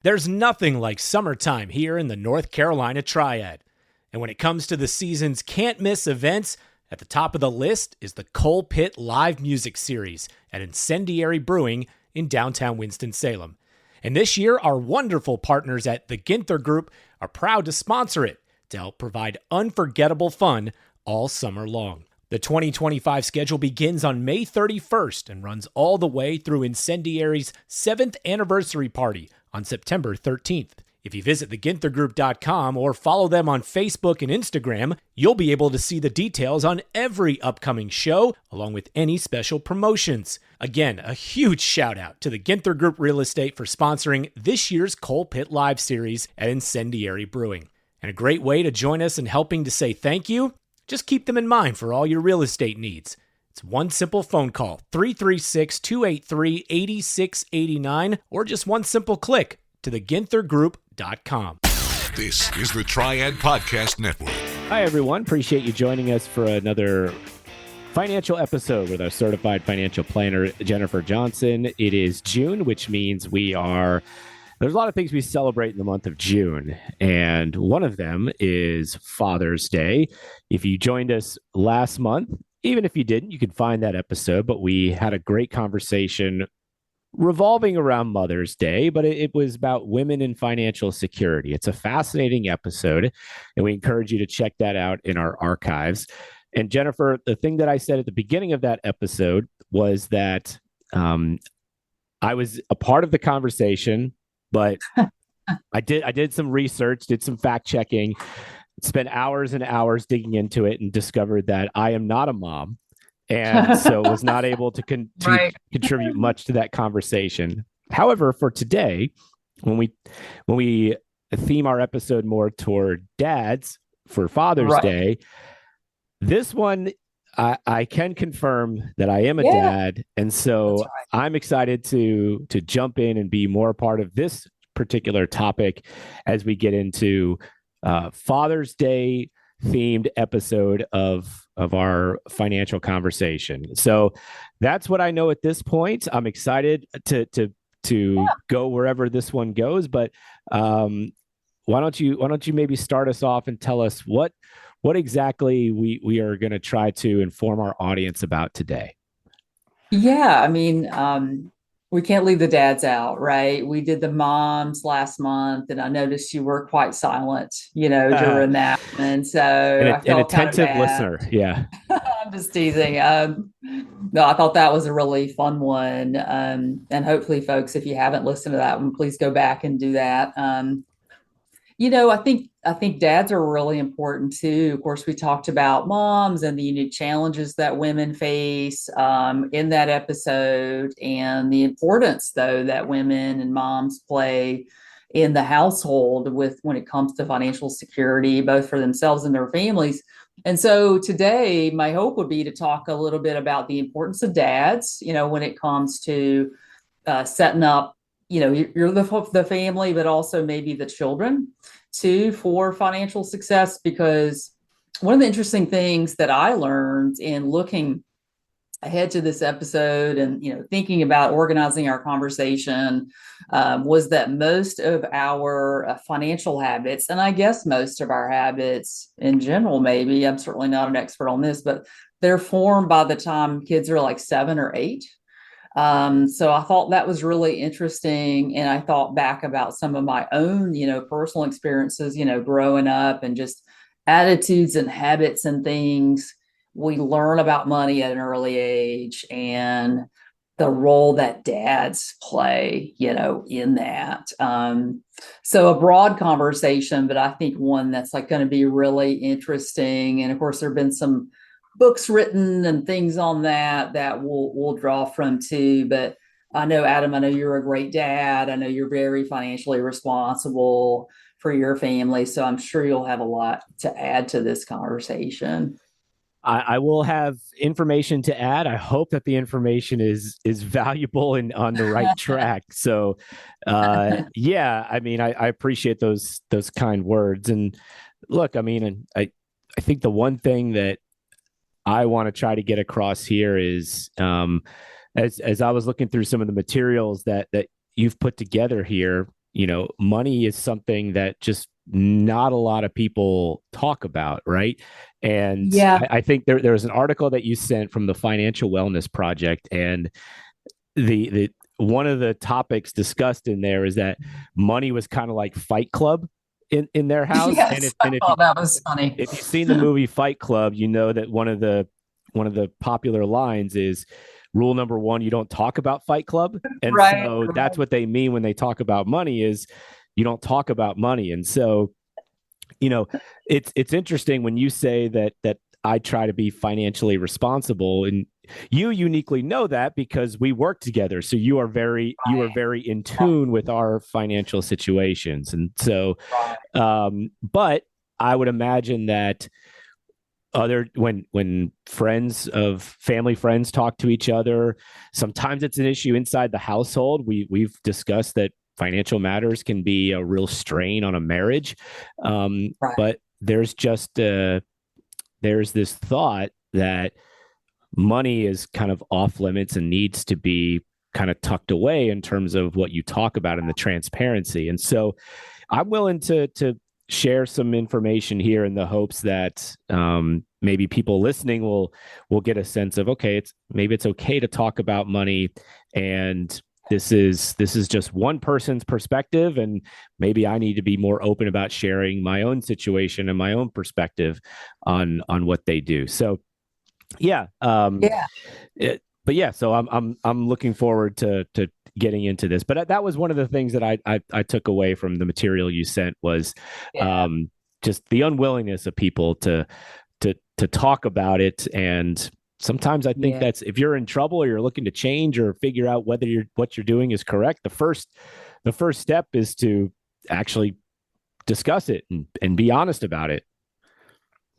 There's nothing like summertime here in the North Carolina Triad. And when it comes to the season's can't-miss events, at the top of the list is the Coal Pit Live Music Series at Incendiary Brewing in downtown Winston-Salem. And this year, our wonderful partners at the Ginther Group are proud to sponsor it to help provide unforgettable fun all summer long. The 2025 schedule begins on May 31st and runs all the way through Incendiary's 7th anniversary party on September 13th. If you visit theginthergroup.com or follow them on Facebook and Instagram, you'll be able to see the details on every upcoming show, along with any special promotions. Again, a huge shout out to the Ginther Group Real Estate for sponsoring this year's Coal Pit Live Series at Incendiary Brewing. And a great way to join us in helping to say thank you, just keep them in mind for all your real estate needs. It's one simple phone call, 336-283-8689, or just one simple click to theginthergroup.com. This is the Triad Podcast Network. Hi, everyone. Appreciate you joining us for another financial episode with our certified financial planner, Jennifer Johnson. It is June, which means there's a lot of things we celebrate in the month of June, and one of them is Father's Day. If you joined us last month, even if you didn't, you can find that episode, but we had a great conversation revolving around Mother's Day, but it was about women in financial security. It's a fascinating episode, and we encourage you to check that out in our archives. And Jennifer, the thing that I said at the beginning of that episode was that I was a part of the conversation, but I did some research, did some fact checking, spent hours and hours digging into it, and discovered that I am not a mom, and so was not able to contribute much to that conversation. However, for today, when we theme our episode more toward dads for Father's Day, this one I can confirm that I am a dad, and so I'm excited to jump in and be more a part of this particular topic as we get into Father's Day themed episode of our financial conversation. So that's what I know at this point. I'm excited to go wherever this one goes, but why don't you maybe start us off and tell us what exactly we are going to try to inform our audience about today? Yeah, I mean, we can't leave the dads out, right? We did the moms last month, and I noticed you were quite silent, during that. And so I felt an attentive kind of listener. Yeah. I'm just teasing. No, I thought that was a really fun one. And hopefully, folks, if you haven't listened to that one, please go back and do that. I think dads are really important too. Of course, we talked about moms and the unique challenges that women face in that episode, and the importance, though, that women and moms play in the household when it comes to financial security, both for themselves and their families. And so today, my hope would be to talk a little bit about the importance of dads, when it comes to setting up, you're the family, but also maybe the children too, for financial success. Because one of the interesting things that I learned in looking ahead to this episode and, thinking about organizing our conversation was that most of our financial habits, and I guess most of our habits in general, maybe, I'm certainly not an expert on this, but they're formed by the time kids are like 7 or 8. So I thought that was really interesting. And I thought back about some of my own, personal experiences, growing up, and just attitudes and habits and things we learn about money at an early age, and the role that dads play, in that. So a broad conversation, but I think one that's like going to be really interesting. And of course, there have been some books written and things on that we'll draw from too. But I know, Adam, I know you're a great dad. I know you're very financially responsible for your family. So I'm sure you'll have a lot to add to this conversation. I will have information to add. I hope that the information is valuable and on the right track. So yeah, I mean, I appreciate those kind words. And look, I mean, I think the one thing that I want to try to get across here is, as I was looking through some of the materials that you've put together here, money is something that just not a lot of people talk about, right? And Yeah. I think there was an article that you sent from the Financial Wellness Project, and the one of the topics discussed in there is that money was kind of like Fight Club in their house. And Yes, I if you thought that was funny. if you've seen the movie Fight Club, you know that one of the popular lines is rule number one, you don't talk about Fight Club. And Right. so that's Right. what they mean when they talk about money is you don't talk about money. And so, you know, it's interesting when you say that I try to be financially responsible, and you uniquely know that because we work together. So you are very in tune with our financial situations. And so Right. but I would imagine that other when family friends talk to each other, sometimes it's an issue inside the household. We've discussed that financial matters can be a real strain on a marriage. Right. But there's this thought that money is kind of off limits and needs to be kind of tucked away in terms of what you talk about in the transparency. And so I'm willing to share some information here in the hopes that maybe people listening will get a sense of, okay, it's okay to talk about money, and this is just one person's perspective, and maybe I need to be more open about sharing my own situation and my own perspective on what they do. So yeah, Yeah. but yeah, so I'm looking forward to getting into this. But that was one of the things that I took away from the material you sent was Yeah. just the unwillingness of people to talk about it. And sometimes I think Yeah. that's if you're in trouble or you're looking to change or figure out whether what you're doing is correct, the first step is to actually discuss it and be honest about it.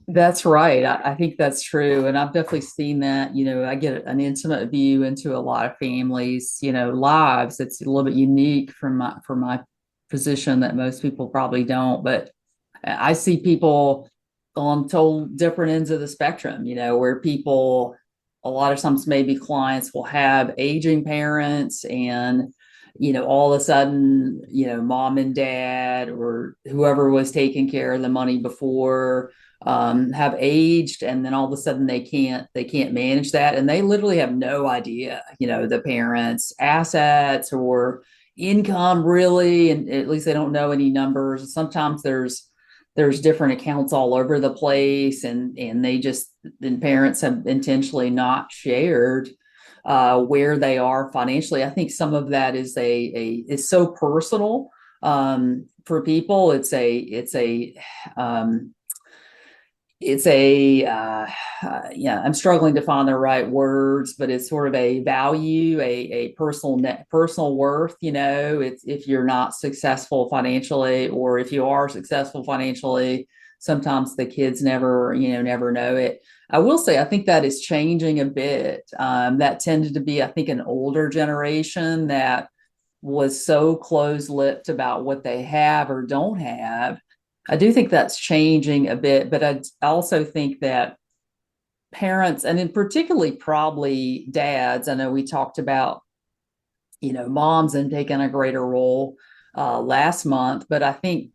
That's right. I think that's true. And I've definitely seen that. I get an intimate view into a lot of families, lives. It's a little bit unique from my position that most people probably don't. But I see people on total different ends of the spectrum, where people a lot of times maybe clients will have aging parents and all of a sudden, mom and dad or whoever was taking care of the money before have aged, and then all of a sudden they can't manage that, and they literally have no idea, the parents' assets or income really, and at least they don't know any numbers. Sometimes there's different accounts all over the place, and they just then parents have intentionally not shared where they are financially. I think some of that is so personal for people. Yeah, I'm struggling to find the right words, but it's sort of a value, a personal worth. It's if you're not successful financially, or if you are successful financially, sometimes the kids never know it. I will say I think that is changing a bit. That tended to be, I think, an older generation that was so close-lipped about what they have or don't have. I do think that's changing a bit, but I also think that parents, and in particularly probably dads, I know we talked about, moms and taking a greater role last month, but I think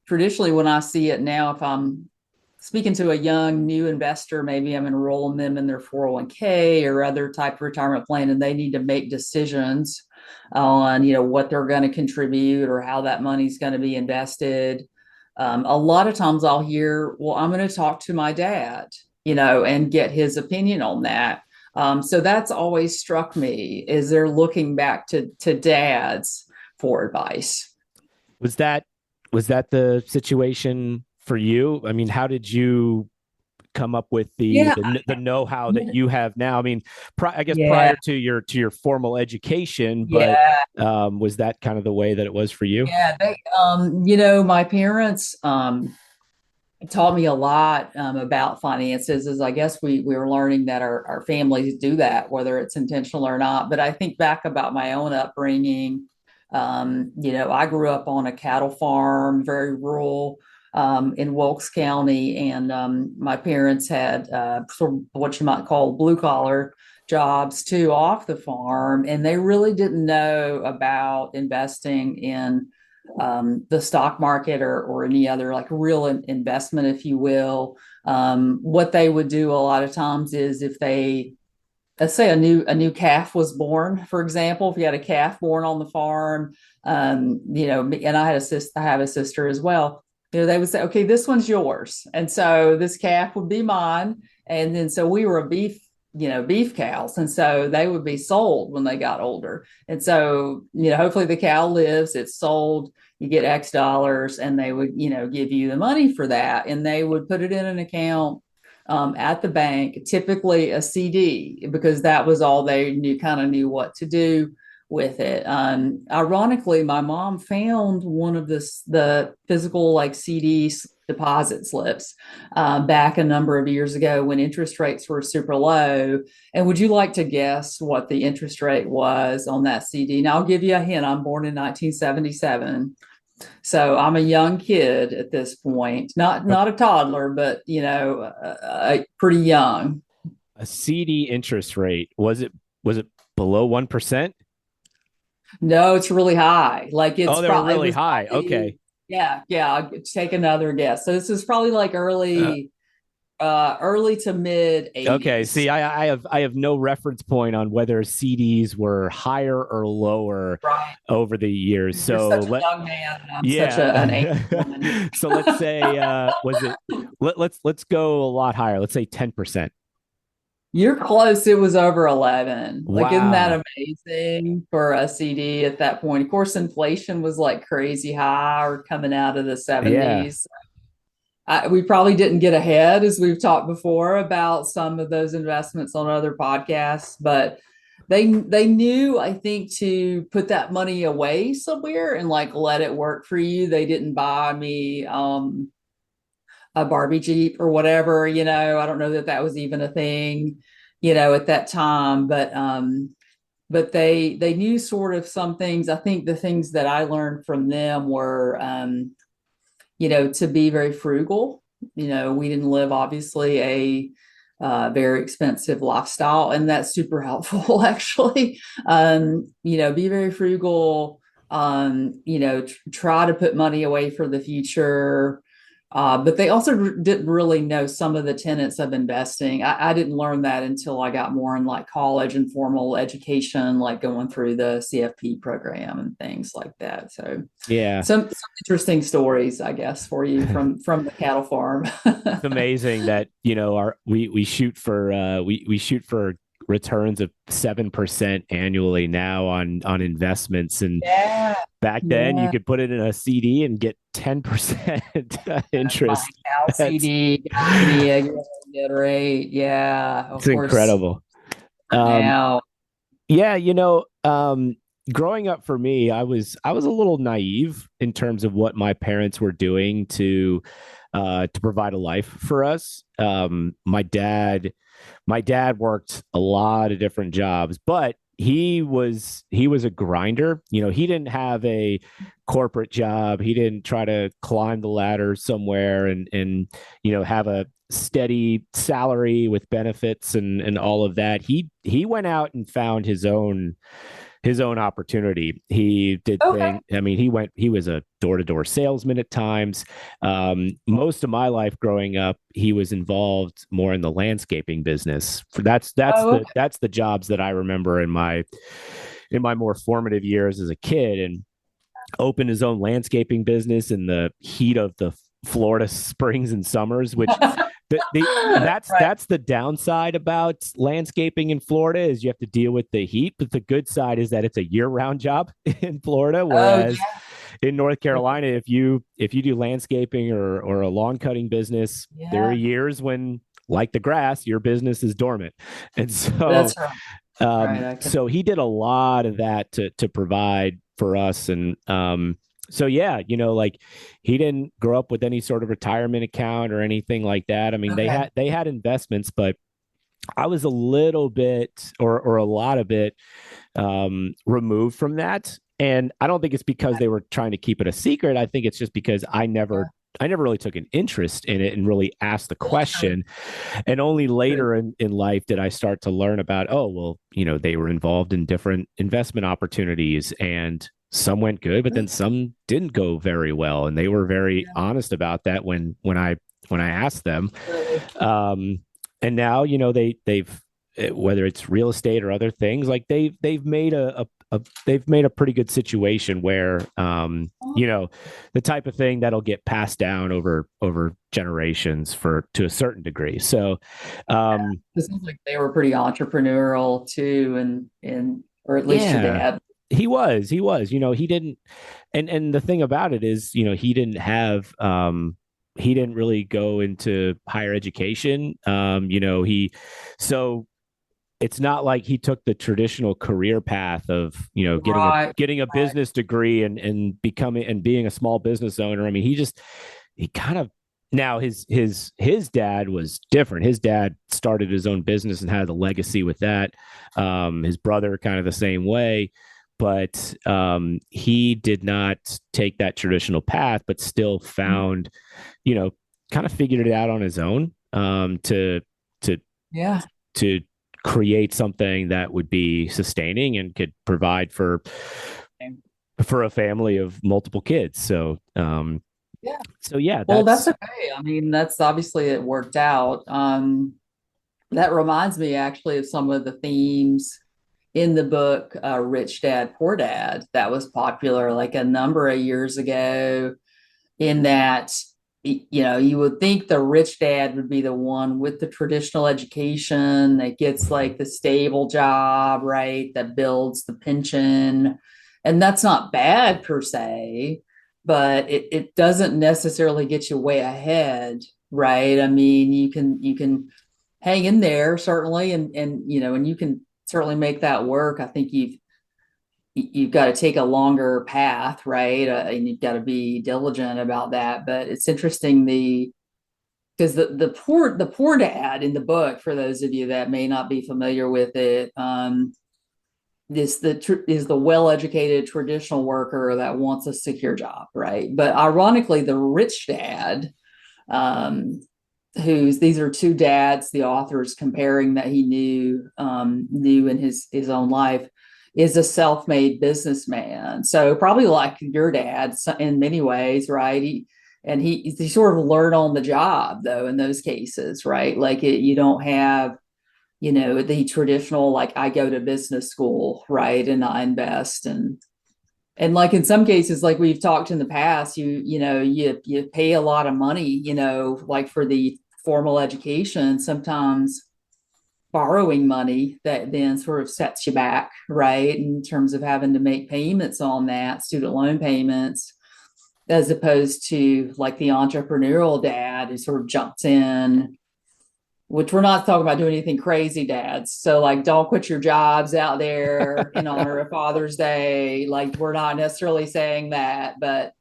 traditionally when I see it now, if I'm speaking to a young new investor, maybe I'm enrolling them in their 401k or other type of retirement plan, and they need to make decisions on, what they're going to contribute or how that money's going to be invested. A lot of times I'll hear, well, I'm going to talk to my dad, and get his opinion on that. So that's always struck me, is they're looking back to dads for advice. Was that the situation for you? I mean, how did you come up with the Yeah. the know-how that you have now? I mean, I guess Yeah. prior to your formal education, but Yeah. was that kind of the way that it was for you? Yeah. My parents, taught me a lot about finances. As I guess we were learning that our families do that, whether it's intentional or not. But I think back about my own upbringing. I grew up on a cattle farm, very rural, in Wilkes County, and my parents had sort of what you might call blue collar jobs too off the farm, and they really didn't know about investing in the stock market or any other like real investment, if you will. What they would do a lot of times is if they, let's say a new calf was born, for example, if you had a calf born on the farm, and I have a sister as well. They would say, okay, this one's yours, and so this calf would be mine, and then so we were a beef cows, and so they would be sold when they got older, and so hopefully the cow lives, it's sold, you get X dollars, and they would give you the money for that, and they would put it in an account at the bank, typically a CD, because that was all they knew what to do with it. Ironically, my mom found one of the physical like CD deposit slips back a number of years ago when interest rates were super low. And would you like to guess what the interest rate was on that CD? Now, I'll give you a hint. I'm born in 1977. So I'm a young kid at this point, not a toddler, but pretty young. A CD interest rate, was it below 1%? No, it's really high. Like Oh, they were really high. Probably, Okay. yeah. I'll take another guess. So this is probably like early to mid 80s. Okay. See, I have no reference point on whether CDs were higher or lower Right. over the years. You're So such a young man. And I'm yeah. such an ancient woman. So let's say was it let's go a lot higher. Let's say 10%. You're close. It was over 11. Like, isn't Wow. that amazing for a CD at that point? Of course, inflation was like crazy high or coming out of the Yeah. 70s. We probably didn't get ahead, as we've talked before about some of those investments on other podcasts, but they knew, I think, to put that money away somewhere and like let it work for you. They didn't buy me a Barbie Jeep or whatever. I don't know that that was even a thing, at that time, but they knew sort of some things. I think the things that I learned from them were, to be very frugal. We didn't live obviously a very expensive lifestyle, and that's super helpful actually. Be very frugal. Try to put money away for the future. But they also didn't really know some of the tenets of investing. I didn't learn that until I got more in like college and formal education, like going through the CFP program and things like that. So Yeah. some interesting stories, I guess, for you from the cattle farm. It's amazing that we shoot for we shoot for returns of 7% annually now on investments, and Yeah. back then you Yeah. could put it in a CD and get 10% interest. Cow CD got me a good rate. Yeah, It's of course. incredible. Now, Yeah, growing up for me, I was a little naive in terms of what my parents were doing to provide a life for us. My dad worked a lot of different jobs, but he was a grinder. He didn't have a corporate job. He didn't try to climb the ladder somewhere and have a steady salary with benefits and all of that. He went out and found his own opportunity. He did okay. things. I mean, he was a door-to-door salesman at times. Most of my life growing up, he was involved more in the landscaping business. Oh, okay. That's the jobs that I remember in my more formative years as a kid, and opened his own landscaping business in the heat of the Florida springs and summers, which that's Right. that's the downside about landscaping in Florida is you have to deal with the heat. But the good side is that it's a year-round job in Florida, Oh, whereas in North Carolina, if you do landscaping or a lawn cutting business, there are yeah. years when, like the grass, your business is dormant. And so That's right. Right. I can. so he did a lot of that to provide for us. And so yeah, like he didn't grow up with any sort of retirement account or anything like that. I mean, they Okay. had investments, but I was a little bit or a lot of it removed from that. And I don't think it's because they were trying to keep it a secret. I think it's just because I never really took an interest in it and really asked the question. And only True. later in life did I start to learn about, oh, well, they were involved in different investment opportunities and some went good, but then some didn't go very well, and they were very honest about that when I asked them. And now, they've whether it's real estate or other things, like they've made they've made a pretty good situation where the type of thing that'll get passed down over generations to a certain degree. So it seems like they were pretty entrepreneurial too, and or at least your dad. He didn't, and the thing about it is, he didn't really go into higher education. So it's not like he took the traditional career path of, getting a business degree and becoming and being a small business owner. I mean, he kind of, now his dad was different. His dad started his own business and had a legacy with that. His brother kind of the same way, but he did not take that traditional path, but still found, kind of figured it out on his own, to create something that would be sustaining and could provide for a family of multiple kids. So, Well, that's okay. I mean, that's obviously it worked out. That reminds me actually of some of the themes in the book, Rich Dad, Poor Dad, that was popular like a number of years ago, in that, you would think the rich dad would be the one with the traditional education that gets like the stable job, right? That builds the pension. And that's not bad per se, but it doesn't necessarily get you way ahead, right? I mean, you can hang in there certainly, and you can certainly make that work. I think you've got to take a longer path, right? And you've got to be diligent about that. But it's interesting because the poor dad in the book, for those of you that may not be familiar with it, is the well-educated traditional worker that wants a secure job, right? But ironically, the rich dad, these are two dads the author is comparing that he knew in his own life, is a self-made businessman. So probably like your dad in many ways, right? He sort of learned on the job though in those cases, right? Like you don't have, the traditional, like I go to business school, right? And I invest and like in some cases, like we've talked in the past, you pay a lot of money, like for the formal education, sometimes borrowing money that then sort of sets you back, right? In terms of having to make payments on that, student loan payments, as opposed to like the entrepreneurial dad who sort of jumps in, which we're not talking about doing anything crazy, dads. So like, don't quit your jobs out there in honor of Father's Day. Like, we're not necessarily saying that, but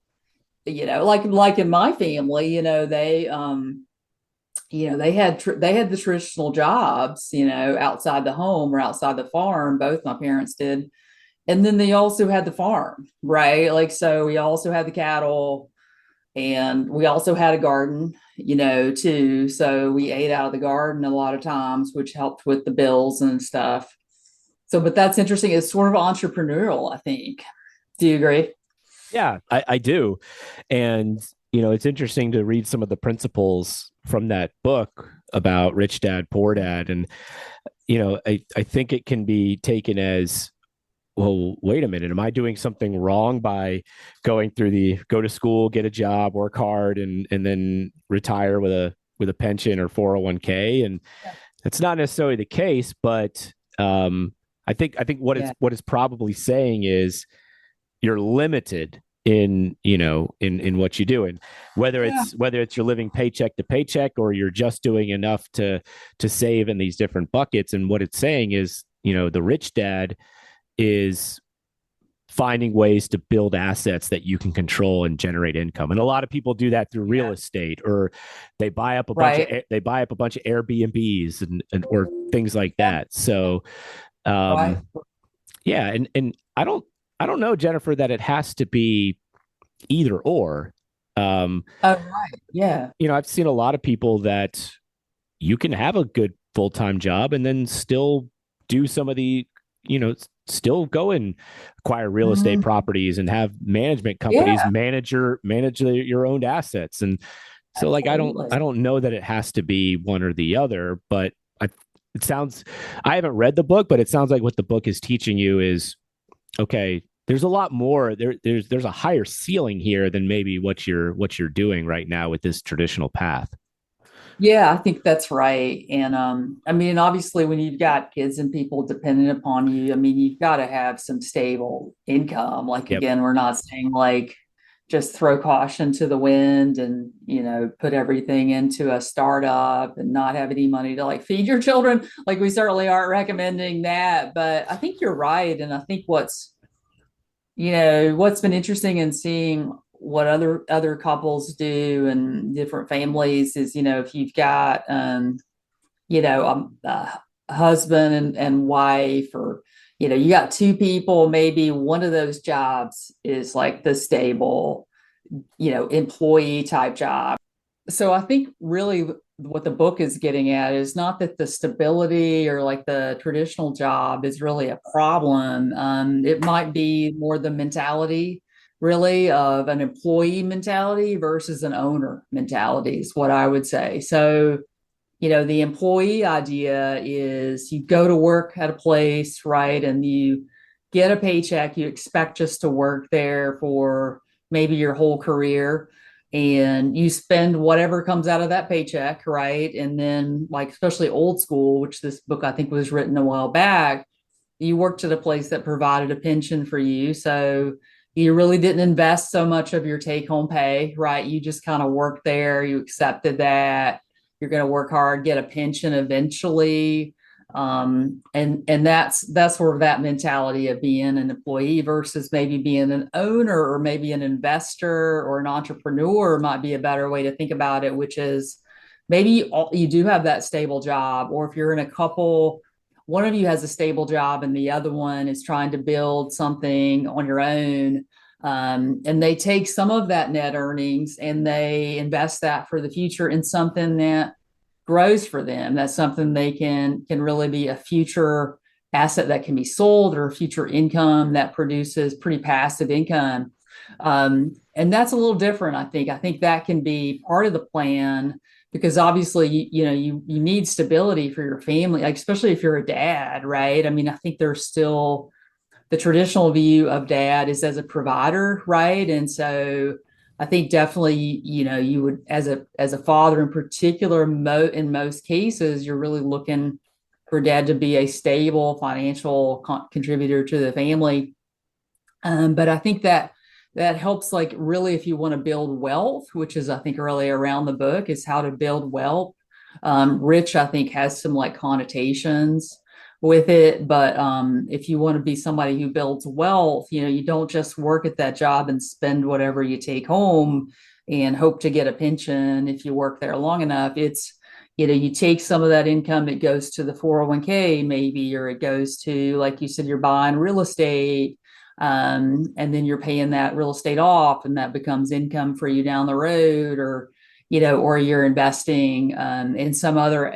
like in my family, they had the traditional jobs, outside the home or outside the farm. Both my parents did. And then they also had the farm, right? Like, so we also had the cattle and we also had a garden, too. So we ate out of the garden a lot of times, which helped with the bills and stuff. So, but that's interesting. It's sort of entrepreneurial, I think. Do you agree? Yeah, I do. And, it's interesting to read some of the principles from that book about Rich Dad, Poor Dad. And, I think it can be taken as, well, wait a minute, am I doing something wrong by go to school, get a job, work hard, and then retire with a pension or 401k? And that's not necessarily the case, but I think what it's probably saying is you're limited in what you do, and whether it's you're living paycheck to paycheck or you're just doing enough to save in these different buckets. And what it's saying is, the rich dad is finding ways to build assets that you can control and generate income. And a lot of people do that through real estate, or they buy up a bunch of Airbnbs and or things like that. So and I don't know, Jennifer, that it has to be either or. Oh, right. Yeah. I've seen a lot of people that you can have a good full-time job and then still do some of the still go and acquire real estate Mhm. properties and have management companies Yeah, manage your owned assets. And so like I absolutely. don't know that it has to be one or the other, but it sounds I haven't read the book, but it sounds like what the book is teaching you is okay, there's a lot more. There's a higher ceiling here than maybe what you're doing right now with this traditional path. Yeah, I think that's right. And I mean, obviously, when you've got kids and people dependent upon you, I mean, you've got to have some stable income. Like, Yep. again, we're not saying like just throw caution to the wind and, put everything into a startup and not have any money to like feed your children. Like, we certainly aren't recommending that. But I think you're right. And I think what's been interesting in seeing what other couples do and different families is, if you've got a husband and wife, or you got two people, maybe one of those jobs is like the stable employee type job. So I think really what the book is getting at is not that the stability or like the traditional job is really a problem. It might be more the mentality really of an employee mentality versus an owner mentality is what I would say. So, the employee idea is you go to work at a place, right? And you get a paycheck, you expect just to work there for maybe your whole career, and you spend whatever comes out of that paycheck, right? And then, like, especially old school, which this book I think was written a while back, you worked at a place that provided a pension for you. So you really didn't invest so much of your take home pay, right? You just kind of worked there, you accepted that you're going to work hard, get a pension eventually. And that's sort of that mentality of being an employee versus maybe being an owner or maybe an investor or an entrepreneur might be a better way to think about it, which is maybe you do have that stable job, or if you're in a couple, one of you has a stable job and the other one is trying to build something on your own. And they take some of that net earnings and they invest that for the future in something that grows for them. That's something they can really be a future asset that can be sold, or future income that produces pretty passive income. And that's a little different, I think. I think that can be part of the plan, because obviously you need stability for your family, like especially if you're a dad, right? I mean, I think there's still the traditional view of dad is as a provider, right? And so I think definitely, you would, as a father in particular, in most cases, you're really looking for dad to be a stable financial contributor to the family. But I think that helps, like, really, if you want to build wealth, which is I think really around the book, is how to build wealth. Rich, I think, has some like connotations with it, but if you want to be somebody who builds wealth, you don't just work at that job and spend whatever you take home and hope to get a pension if you work there long enough. It's, you take some of that income, it goes to the 401k maybe, or it goes to, like you said, you're buying real estate, and then you're paying that real estate off, and that becomes income for you down the road, or you're investing in some other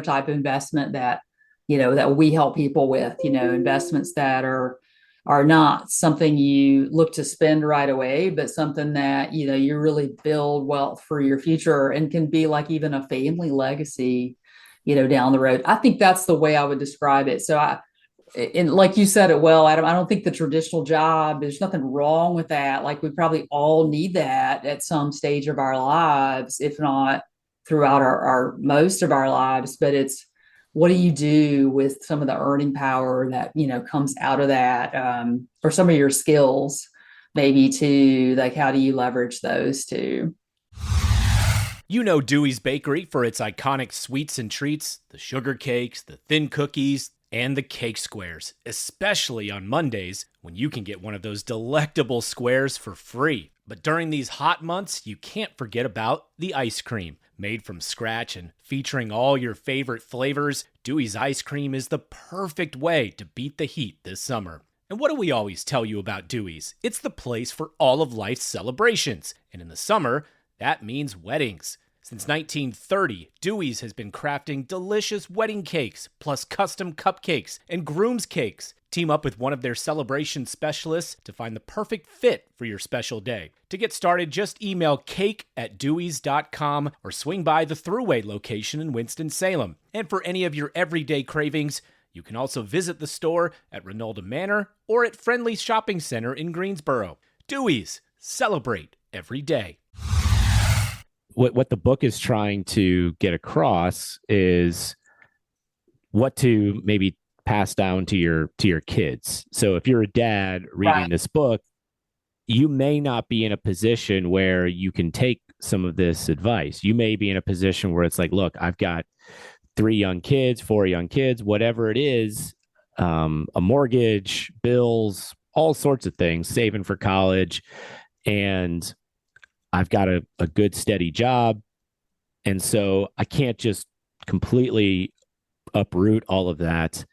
type of investment that we help people with, investments that are not something you look to spend right away, but something that, you really build wealth for your future and can be like even a family legacy, down the road. I think that's the way I would describe it. So and like you said it well, Adam, I don't think the traditional job, there's nothing wrong with that. Like, we probably all need that at some stage of our lives, if not throughout our most of our lives. But it's, what do you do with some of the earning power that, comes out of that, or some of your skills maybe too, like how do you leverage those too? You know Dewey's Bakery for its iconic sweets and treats, the sugar cakes, the thin cookies, and the cake squares, especially on Mondays when you can get one of those delectable squares for free. But during these hot months, you can't forget about the ice cream. Made from scratch and featuring all your favorite flavors, Dewey's ice cream is the perfect way to beat the heat this summer. And what do we always tell you about Dewey's? It's the place for all of life's celebrations. And in the summer, that means weddings. Since 1930, Dewey's has been crafting delicious wedding cakes, plus custom cupcakes and groom's cakes. Team up with one of their celebration specialists to find the perfect fit for your special day. To get started, just email cake@deweys.com or swing by the Thruway location in Winston-Salem. And for any of your everyday cravings, you can also visit the store at Renolda Manor or at Friendly's Shopping Center in Greensboro. Dewey's, celebrate every day. What the book is trying to get across is what to maybe pass down to your kids. So if you're a dad reading this book, you may not be in a position where you can take some of this advice. You may be in a position where it's like, look, I've got 3 young kids, 4 young kids, whatever it is, a mortgage, bills, all sorts of things, saving for college, and I've got a good steady job. And so I can't just completely uproot all of that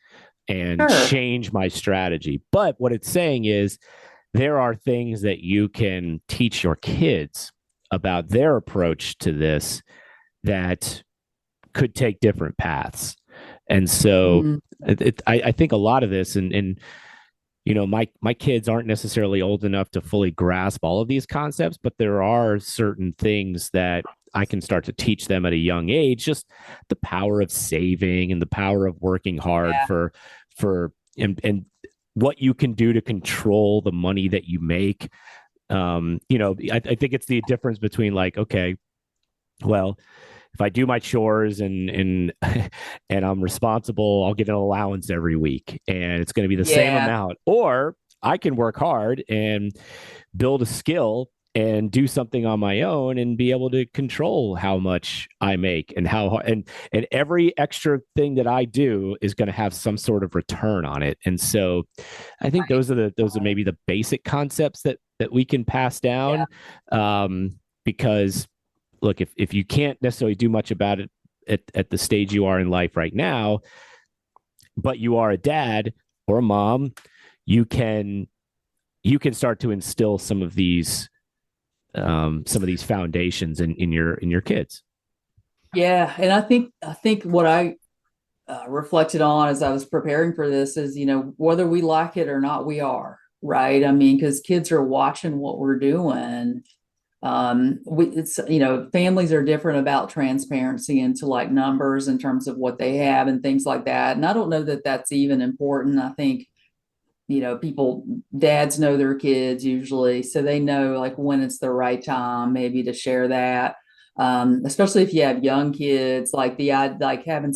and change my strategy. But what it's saying is there are things that you can teach your kids about their approach to this that could take different paths. And so I think a lot of this, and you know, my kids aren't necessarily old enough to fully grasp all of these concepts, but there are certain things that I can start to teach them at a young age, just the power of saving and the power of working hard and what you can do to control the money that you make. You know, I think it's the difference between like, okay, well, if I do my chores and and I'm responsible, I'll get an allowance every week and it's going to be the same amount. Or I can work hard and build a skill and do something on my own and be able to control how much I make and and every extra thing that I do is going to have some sort of return on it. And so I think those are maybe the basic concepts that we can pass down. Because look, if you can't necessarily do much about it at the stage you are in life right now, but you are a dad or a mom, you can start to instill some of these foundations in your kids. Yeah, and I think what I reflected on as I was preparing for this is, you know, whether we like it or not, we are, right? I mean, because kids are watching what we're doing. It's, you know, families are different about transparency into like numbers in terms of what they have and things like that. And I don't know that that's even important. I think, you know, dads know their kids usually, so they know like when it's the right time maybe to share that. Especially if you have young kids, like having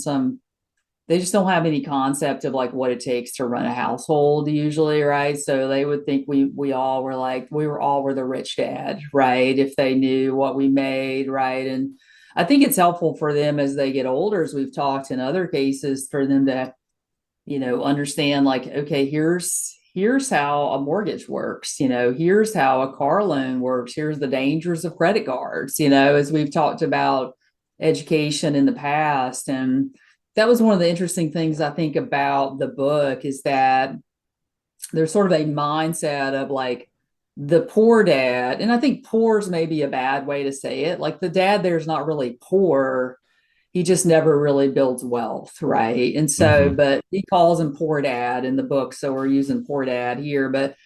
they just don't have any concept of like what it takes to run a household usually, right? So they would think we all were the rich dad, right? If they knew what we made, right? And I think it's helpful for them as they get older, as we've talked in other cases, for them to, you know, understand like, okay, here's how a mortgage works, you know, here's how a car loan works, here's the dangers of credit cards, you know, as we've talked about education in the past. And that was one of the interesting things I think about the book, is that there's sort of a mindset of like the poor dad. And I think poor is maybe a bad way to say it. Like the dad there's not really poor. He just never really builds wealth, right? And so, but he calls him poor dad in the book. So we're using poor dad here. But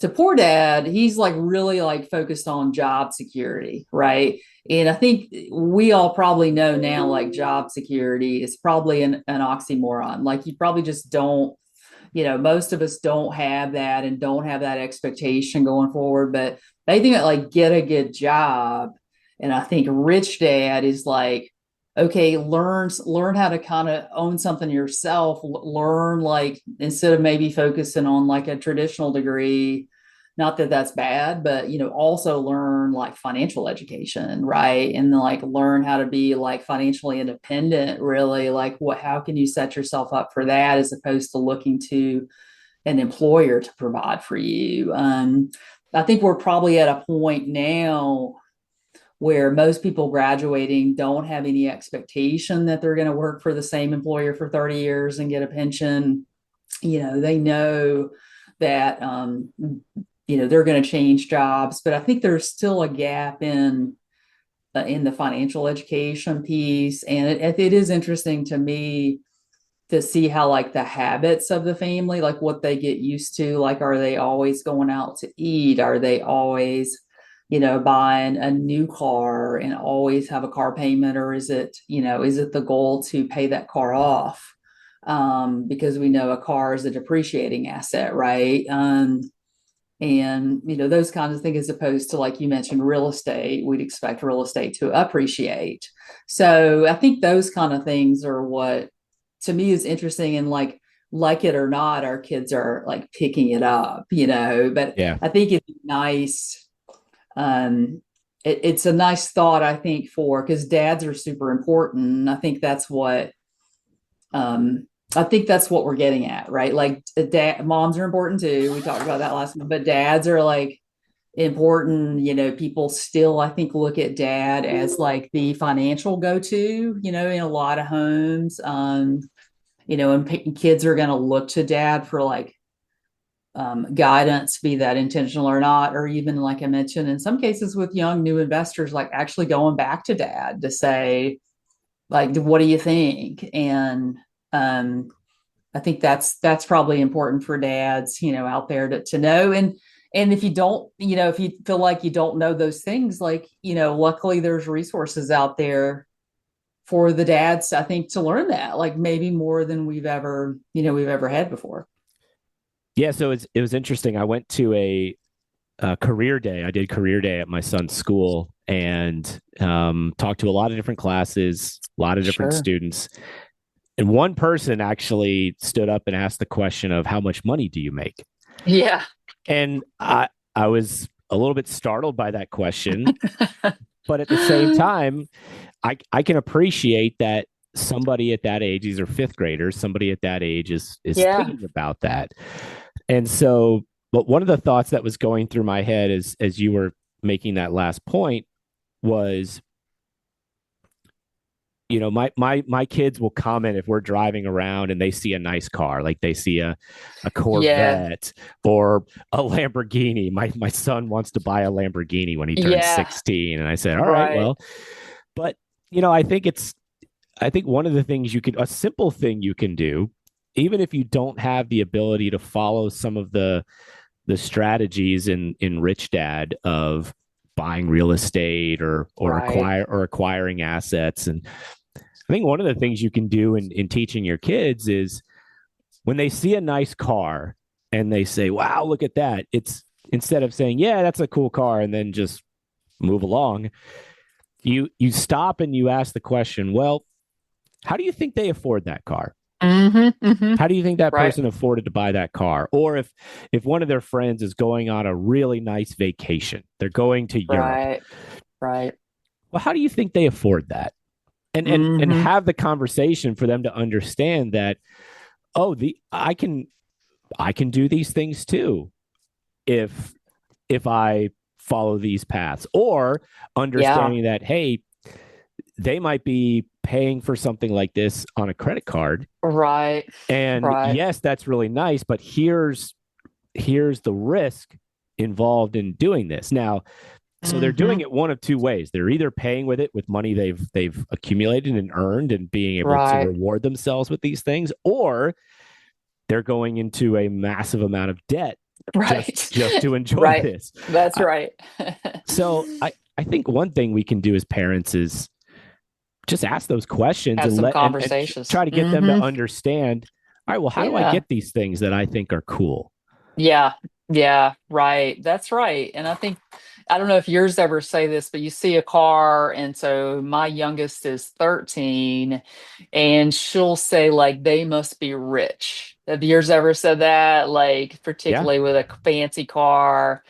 to poor dad, he's like really like focused on job security, right? And I think we all probably know now, like job security is probably an oxymoron. Like you probably just don't, you know, most of us don't have that and don't have that expectation going forward. But they think that like get a good job. And I think rich dad is like, okay, learn how to kind of own something yourself. Learn like, instead of maybe focusing on like a traditional degree, not that that's bad, but, you know, also learn like financial education, right? And then like learn how to be like financially independent, really, like how can you set yourself up for that, as opposed to looking to an employer to provide for you. I think we're probably at a point now where most people graduating don't have any expectation that they're going to work for the same employer for 30 years and get a pension. You know, they know that, you know, they're going to change jobs, but I think there's still a gap in in the financial education piece. And it is interesting to me to see how like the habits of the family, like what they get used to. Like, are they always going out to eat? Are they always, buying a new car and always have a car payment? Or is it the goal to pay that car off? Because we know a car is a depreciating asset, right? And those kinds of things, as opposed to, like you mentioned, real estate. We'd expect real estate to appreciate. So I think those kind of things are what to me is interesting. And like it or not, our kids are like picking it up, but Yeah. I think it's nice. It's a nice thought, I think, because dads are super important. Um, I think that's what we're getting at, right? Like moms are important too. We talked about that last time, but dads are like important. People still, I think, look at dad as like the financial go-to, in a lot of homes. And kids are going to look to dad for like guidance, be that intentional or not, or even, like I mentioned, in some cases with young new investors, like actually going back to dad to say, like, what do you think? And I think that's probably important for dads, out there to know. And if you don't, if you feel like you don't know those things, like, luckily there's resources out there for the dads, I think, to learn that, like maybe more than we've ever had before. Yeah. So it was interesting. I went to a career day. I did career day at my son's school and talked to a lot of different classes, a lot of different Sure. students. And one person actually stood up and asked the question of how much money do you make? Yeah. And I was a little bit startled by that question, but at the same time, I can appreciate that somebody at that age, these are fifth graders, somebody at that age is Yeah. thinking about that. And so, but one of the thoughts that was going through my head as you were making that last point was, my kids will comment if we're driving around and they see a nice car, like they see a Yeah. Corvette or a Lamborghini. My son wants to buy a Lamborghini when he turns Yeah. 16. And I said, all right, Right. well, but I think one of the things a simple thing you can do, even if you don't have the ability to follow some of the strategies in Rich Dad of buying real estate Right. or acquiring assets. And I think one of the things you can do in teaching your kids is when they see a nice car and they say, wow, look at that. It's instead of saying, yeah, that's a cool car, and then just move along, you stop and you ask the question, well, how do you think they afford that car? Mm-hmm, mm-hmm. How do you think that Right. person afforded to buy that car? Or if one of their friends is going on a really nice vacation, they're going to Europe. Right. Right. Well, how do you think they afford that? And Mm-hmm. have the conversation for them to understand that, oh, I can do these things too if I follow these paths, or Yeah. understanding that, hey, they might be paying for something like this on a credit card. Right. And Right. yes, that's really nice, but here's the risk involved in doing this. Now, so they're doing Mm-hmm. it one of two ways. They're either paying with it with money they've accumulated and earned and being able to Right. reward themselves with these things, or they're going into a massive amount of debt Right. just to enjoy Right. this. That's right. So I think one thing we can do as parents is just ask those questions Have and some and conversations. try to get them to Mm-hmm. understand. All right, well, how do I Yeah. get these things that I think are cool? Yeah. Yeah. Right. That's right. And I think, I don't know if yours ever say this, but you see a car. And so my youngest is 13 and she'll say, like, they must be rich. Have yours ever said that? Like, Yeah. particularly with a fancy car.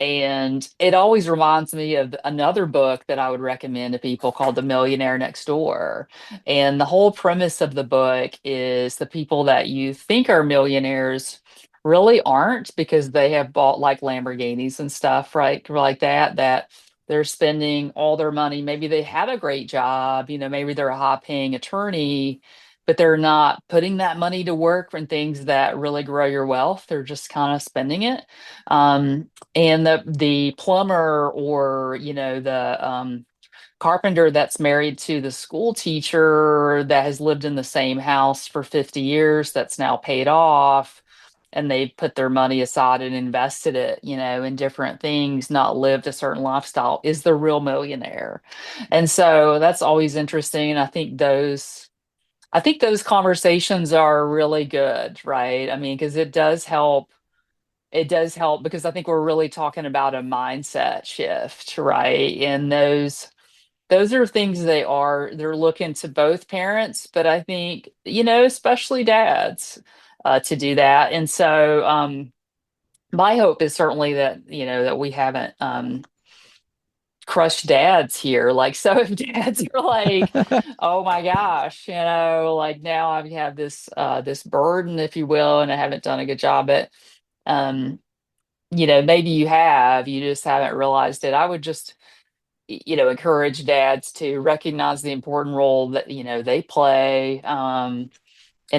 And it always reminds me of another book that I would recommend to people called The Millionaire Next Door. And the whole premise of the book is the people that you think are millionaires really aren't, because they have bought like Lamborghinis and stuff, right? Like that they're spending all their money. Maybe they have a great job, maybe they're a high paying attorney, but they're not putting that money to work for things that really grow your wealth. They're just kind of spending it. Um, and the plumber, or the carpenter that's married to the school teacher that has lived in the same house for 50 years that's now paid off, and they put their money aside and invested it, in different things, not lived a certain lifestyle, is the real millionaire. And so that's always interesting. I think those conversations are really good, right? I mean, because it does help because I think we're really talking about a mindset shift, right? And those are things they're looking to both parents, but I think, especially dads, to do that. And so my hope is certainly that, that we haven't crushed dads here. Like, so if dads are like, oh my gosh, like now I have this burden, if you will, and I haven't done a good job at um maybe you just haven't realized it. I would just, encourage dads to recognize the important role that, they play in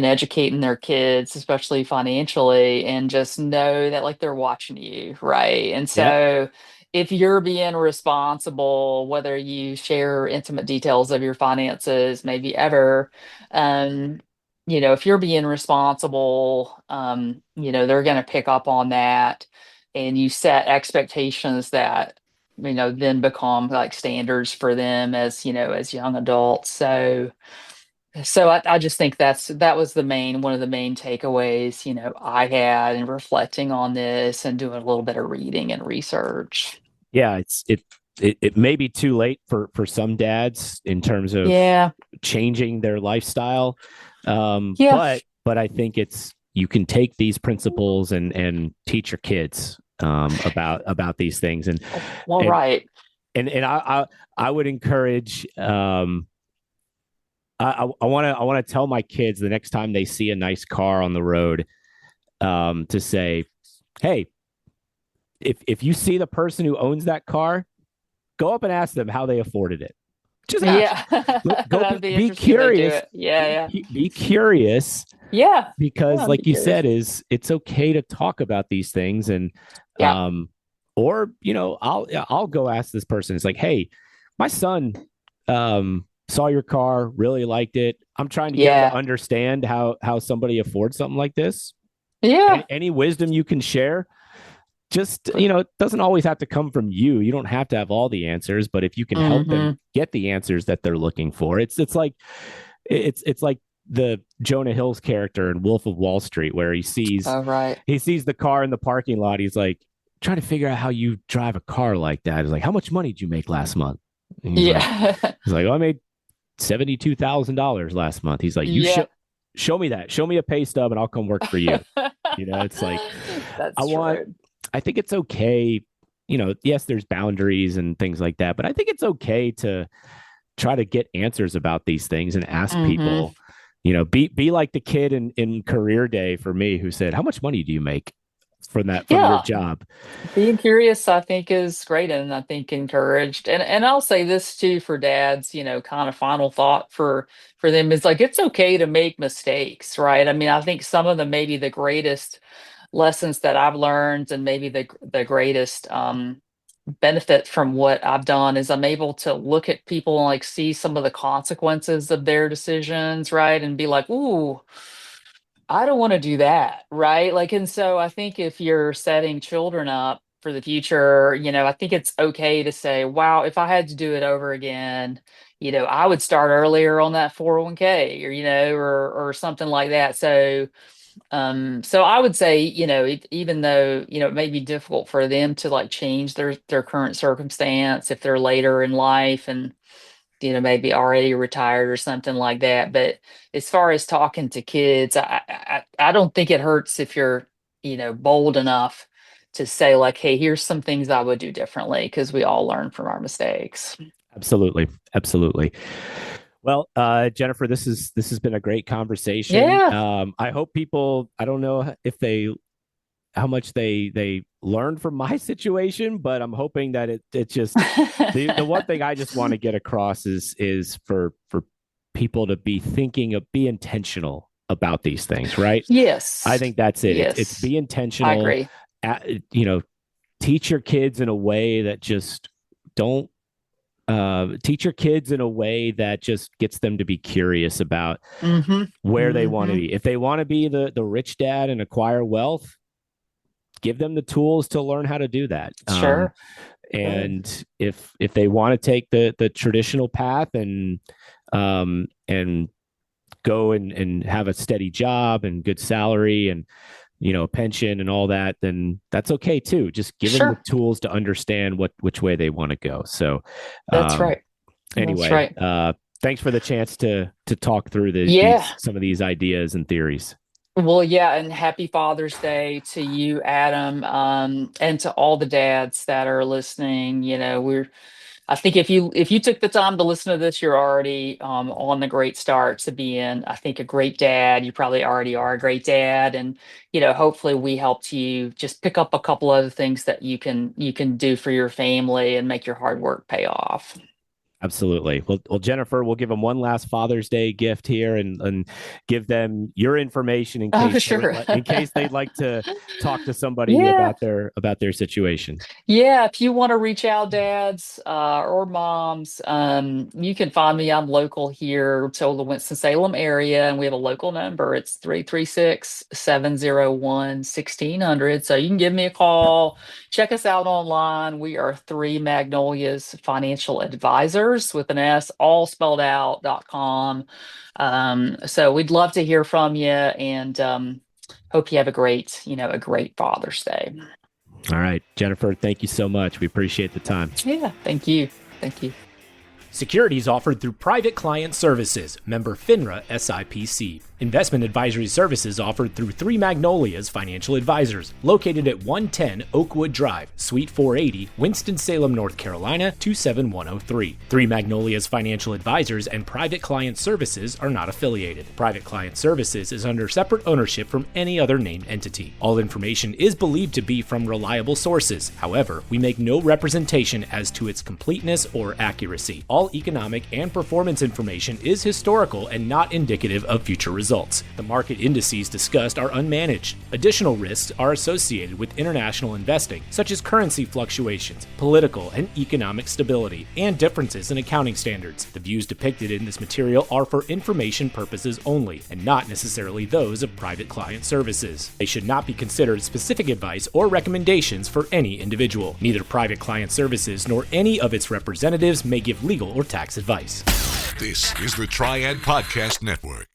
educating their kids, especially financially, and just know that like they're watching you, right? And Yep. so if you're being responsible, whether you share intimate details of your finances, maybe ever, um, if you're being responsible, they're going to pick up on that, and you set expectations that then become like standards for them as young adults. So I just think that was one of the main takeaways, I had in reflecting on this and doing a little bit of reading and research. Yeah, it may be too late for some dads in terms of Yeah. changing their lifestyle. Yeah. But I think you can take these principles and teach your kids about these things. Well, and right. I would encourage I want to tell my kids the next time they see a nice car on the road, to say, hey, if you see the person who owns that car, go up and ask them how they afforded it. Just ask. Yeah. Go That'd be be interesting to do curious. it. Yeah. Be curious, Yeah. because Yeah. like Be you curious. said, it's okay to talk about these things. And Yeah. or I'll go ask this person. It's like, hey, my son saw your car, really liked it. I'm trying to get him to Yeah. understand how somebody affords something like this. Yeah. Any wisdom you can share, just, it doesn't always have to come from you. You don't have to have all the answers, but if you can help Mm-hmm. them get the answers that they're looking for, it's like the Jonah Hill's character in Wolf of Wall Street, where Oh, right. he sees the car in the parking lot. He's like trying to figure out how you drive a car like that. He's like, how much money did you make last month? And Yeah. he's like, oh, I made $72,000 last month. He's like, Yeah. show me that. Show me a pay stub, and I'll come work for you. It's like, That's true. I think it's okay. Yes, there's boundaries and things like that, but I think it's okay to try to get answers about these things and ask Mm-hmm. people. Be like the kid in Career Day for me who said, how much money do you make from your Yeah. job? Being curious, I think, is great, and I think encouraged. And I'll say this too for dads, kind of final thought for them is like it's okay to make mistakes, right? I mean, I think some of them maybe the greatest lessons that I've learned, and maybe the greatest benefit from what I've done, is I'm able to look at people and like see some of the consequences of their decisions, right? And be like, ooh, I don't want to do that, right? Like, and so I think if you're setting children up for the future, I think it's okay to say, wow, if I had to do it over again, I would start earlier on that 401k, or, or something like that. So I would say, even though, it may be difficult for them to like change their current circumstance if they're later in life and, maybe already retired or something like that. But as far as talking to kids, I don't think it hurts if you're, bold enough to say like, hey, here's some things I would do differently, because we all learn from our mistakes. Absolutely. Absolutely. Well, Jennifer, this has been a great conversation. Yeah. I hope people, I don't know how much they learned from my situation, but I'm hoping that it just the one thing I just want to get across is for people to be intentional about these things, right? Yes. I think that's it. Yes. It's be I intentional. agree. Teach your kids in a way that just don't teach your kids in a way that just gets them to be curious about where they want to be. If they want to be the rich dad and acquire wealth, give them the tools to learn how to do that. Sure. And if they want to take the traditional path and go and have a steady job and good salary and pension and all that, then that's okay too. Just give them the tools to understand which way they want to go. So that's right. Anyway, that's right. Thanks for the chance to talk through some of these ideas and theories. Well, yeah, and happy Father's Day to you, Adam, and to all the dads that are listening. I think if you took the time to listen to this, you're already on the great start to being, I think, a great dad. You probably already are a great dad, and hopefully we helped you just pick up a couple other things that you can do for your family and make your hard work pay off. Absolutely. Well, Jennifer, we'll give them one last Father's Day gift here and give them your information in case they'd like to talk to somebody about their situation. Yeah, if you want to reach out, dads or moms, you can find me. I'm local here to the Winston-Salem area, and we have a local number. It's 336-701-1600. So you can give me a call. Check us out online. We are Three Magnolias Financial Advisors with an S, all spelled out.com. So we'd love to hear from you, and hope you have a great Father's Day. All right, Jennifer, thank you so much. We appreciate the time. Yeah, thank you. Securities offered through Private Client Services, member FINRA SIPC. Investment advisory services offered through Three Magnolias Financial Advisors, located at 110 Oakwood Drive, Suite 480, Winston-Salem, North Carolina, 27103. Three Magnolias Financial Advisors and Private Client Services are not affiliated. Private Client Services is under separate ownership from any other named entity. All information is believed to be from reliable sources. However, we make no representation as to its completeness or accuracy. All economic and performance information is historical and not indicative of future results. The market indices discussed are unmanaged. Additional risks are associated with international investing, such as currency fluctuations, political and economic stability, and differences in accounting standards. The views depicted in this material are for information purposes only, and not necessarily those of Private Client Services. They should not be considered specific advice or recommendations for any individual. Neither Private Client Services nor any of its representatives may give legal or tax advice. This is the Triad Podcast Network.